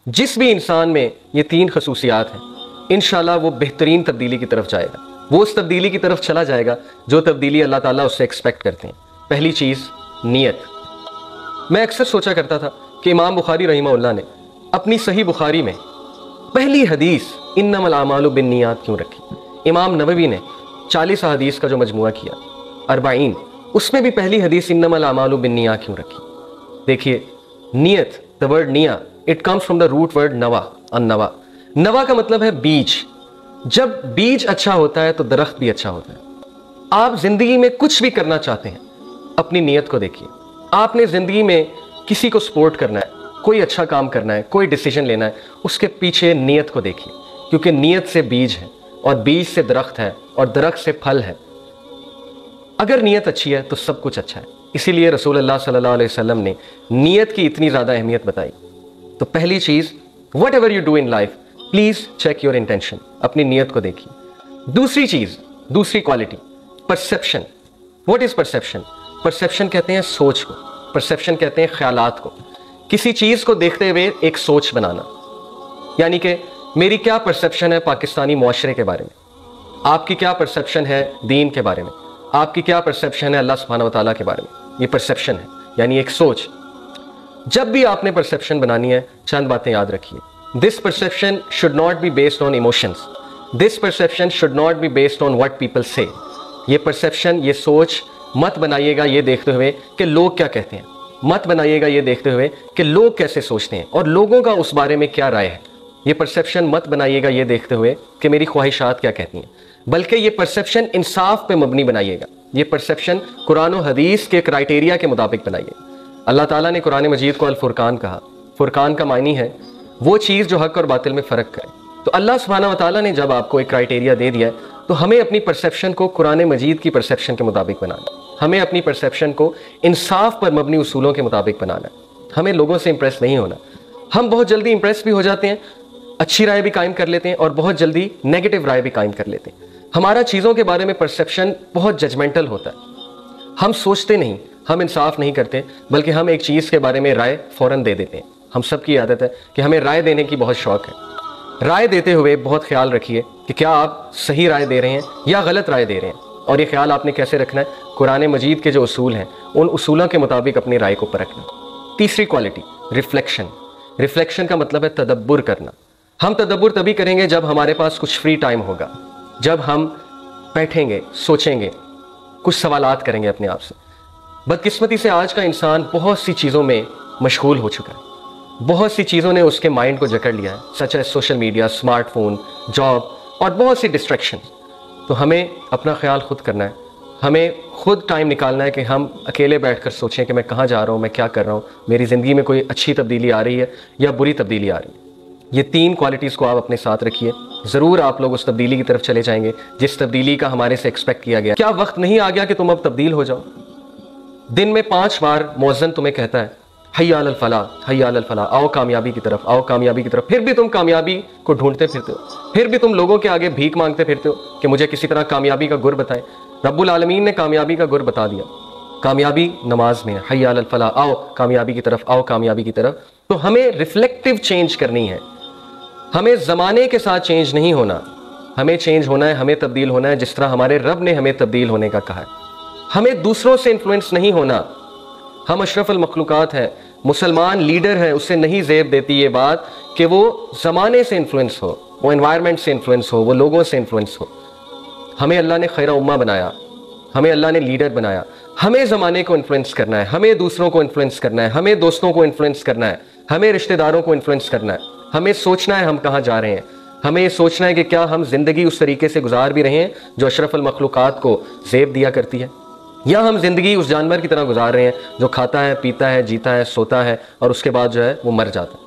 जिस भी इंसान में ये 3 खसूसियात हैं, इंशाल्लाह वो बेहतरीन तब्दीली की तरफ जाएगा, वो उस तब्दीली की तरफ चला जाएगा जो तब्दीली अल्लाह ताला उससे एक्सपेक्ट करते हैं। पहली चीज़ नीयत। मैं अक्सर सोचा करता था कि इमाम बुखारी रहिमहुल्लाह ने अपनी सही बुखारी में पहली हदीस इन्नमल आमालु बिन्नियात क्यों रखी। इमाम नववी ने 40 हदीस का जो मजमुआ किया 40, उसमें भी पहली हदीस इन्नमल आमालु बिन्नियात क्यों रखी। देखिए नियत, द वर्ड निया, it comes from the root word नवा, अन्नवा। नवा का मतलब है बीज। जब बीज अच्छा होता है तो दरख्त भी अच्छा होता है। आप जिंदगी में कुछ भी करना चाहते हैं, अपनी नीयत को देखिए। आपने जिंदगी में किसी को सपोर्ट करना है, कोई अच्छा काम करना है, कोई डिसीजन लेना है, उसके पीछे नीयत को देखिए, क्योंकि नीयत से बीज है और बीज से दरख्त है और दरख्त से फल है। अगर नीयत अच्छी है तो सब कुछ अच्छा है। इसीलिए रसूलुल्लाह सल्लल्लाहु अलैहि वसल्लम ने नीयत की इतनी ज़्यादा अहमियत बताई। तो पहली चीज़, whatever you do in life, please check your intention, अपनी नीयत को देखिए। दूसरी चीज़, दूसरी quality, perception. What is perception? Perception कहते हैं सोच को, परसेप्शन कहते हैं ख्यालात को। किसी चीज़ को देखते हुए एक सोच बनाना, यानी कि मेरी क्या परसेप्शन है पाकिस्तानी मुआशरे के बारे में, आपकी क्या परसेप्शन है दीन के बारे में, आपकी क्या परसेप्शन है अल्लाह सुब्हानहू व तआला के बारे में। ये परसेप्शन है, यानी एक सोच। जब भी आपने परसेप्शन बनानी है, चंद बातें याद रखिए। This perception should not be based on emotions, this perception should not be based on what people से। ये परसेप्शन, ये सोच मत बनाइएगा ये देखते हुए कि लोग क्या कहते हैं, मत बनाइएगा ये देखते हुए कि लोग कैसे सोचते हैं और लोगों का उस बारे में क्या राय है। ये परसेप्शन मत बनाइएगा ये देखते हुए कि मेरी ख्वाहिशात क्या कहती हैं, बल्कि ये परसेप्शन इंसाफ पे मबनी बनाइएगा। ये परसेप्शन कुरान और हदीस के क्राइटेरिया के मुताबिक बनाइएगा। अल्लाह ताला ने कुरान मजीद को अल फुरकान कहा। फुरकान का मायनी है वो चीज़ जो हक और बातिल में फ़र्क करे। तो अल्लाह सुब्हानहू व तआला ने जब आपको एक क्राइटेरिया दे दिया है, तो हमें अपनी परसेप्शन को कुरान मजीद की परसेप्शन के मुताबिक बनाना है। हमें अपनी परसेप्शन को इंसाफ पर मबनी उसूलों के मुताबिक बनाना है। हमें लोगों से इंप्रेस नहीं होना। हम बहुत जल्दी इंप्रेस भी हो जाते हैं, अच्छी राय भी कायम कर लेते हैं और बहुत जल्दी नेगेटिव राय भी कायम कर लेते हैं। हमारा चीज़ों के बारे में परसेप्शन बहुत जजमेंटल होता है। हम सोचते नहीं, हम इंसाफ नहीं करते, बल्कि हम एक चीज़ के बारे में राय फ़ौरन दे देते हैं। हम सब की आदत है कि हमें राय देने की बहुत शौक़ है। राय देते हुए बहुत ख्याल रखिए कि क्या आप सही राय दे रहे हैं या गलत राय दे रहे हैं। और ये ख्याल आपने कैसे रखना है? कुरान मजीद के जो उसूल हैं, उन उसूलों के मुताबिक अपनी राय को परखना। तीसरी क्वालिटी, रिफ्लेक्शन। रिफ्लेक्शन का मतलब है तदब्बुर करना। हम तदब्बुर तभी करेंगे जब हमारे पास कुछ फ्री टाइम होगा, जब हम बैठेंगे, सोचेंगे, कुछ सवालात करेंगे अपने आप से। बदकिस्मती से आज का इंसान बहुत सी चीज़ों में मशगूल हो चुका है। बहुत सी चीज़ों ने उसके माइंड को जकड़ लिया है, सच है सोशल मीडिया, स्मार्टफोन, जॉब और बहुत सी डिस्ट्रैक्शन। तो हमें अपना ख्याल खुद करना है। हमें खुद टाइम निकालना है कि हम अकेले बैठकर सोचें कि मैं कहाँ जा रहा हूँ, मैं क्या कर रहा हूँ, मेरी ज़िंदगी में कोई अच्छी तब्दीली आ रही है या बुरी तब्दीली आ रही है। ये 3 क्वालिटीज़ को आप अपने साथ रखिए, ज़रूर आप लोग उस तब्दीली की तरफ चले जाएंगे जिस तब्दीली का हमारे से एक्सपेक्ट किया गया। क्या वक्त नहीं आ गया कि तुम अब तब्दील हो जाओ? दिन में 5 बार मौज़न तुम्हें कहता है हय्या अलल फलाह, हय्या अलल फलाह, आओ कामयाबी की तरफ, आओ कामयाबी की तरफ। फिर भी तुम कामयाबी को ढूंढते फिरते हो, फिर भी तुम लोगों के आगे भीख मांगते फिरते हो कि मुझे किसी तरह कामयाबी का गुर बताएं। रब्बुल आलमीन ने कामयाबी का गुर बता दिया। कामयाबी नमाज में है, हय्या अलल फलाह, आओ कामयाबी की तरफ, आओ कामयाबी की तरफ। तो हमें रिफ्लेक्टिव चेंज करनी है। हमें ज़माने के साथ चेंज नहीं होना, हमें चेंज होना है, हमें तब्दील होना है जिस तरह हमारे रब ने हमें तब्दील होने का कहा है। हमें दूसरों से इन्फ्लुएंस नहीं होना। हम अशरफुल मखलूकात हैं, मुसलमान लीडर है, उससे नहीं ज़ेब देती ये बात कि वो ज़माने से इन्फ्लुएंस हो, वो एनवायरनमेंट से इन्फ्लुएंस हो, वो लोगों से इन्फ्लुएंस हो। हमें अल्लाह ने खैर उम्मा बनाया, हमें अल्लाह ने लीडर बनाया। हमें ज़माने को इन्फ्लुएंस करना है, हमें दूसरों को इन्फ्लुएंस करना है, हमें दोस्तों को इन्फ्लुएंस करना है, हमें रिश्तेदारों को इन्फ्लुएंस करना है। हमें सोचना है हम कहाँ जा रहे हैं। हमें ये सोचना है कि क्या हम ज़िंदगी उस तरीके से गुजार भी रहे हैं जो अशरफुल मखलूकात को ज़ेब दिया करती है, या हम ज़िंदगी उस जानवर की तरह गुजार रहे हैं जो खाता है, पीता है, जीता है, सोता है और उसके बाद जो है वो मर जाता है।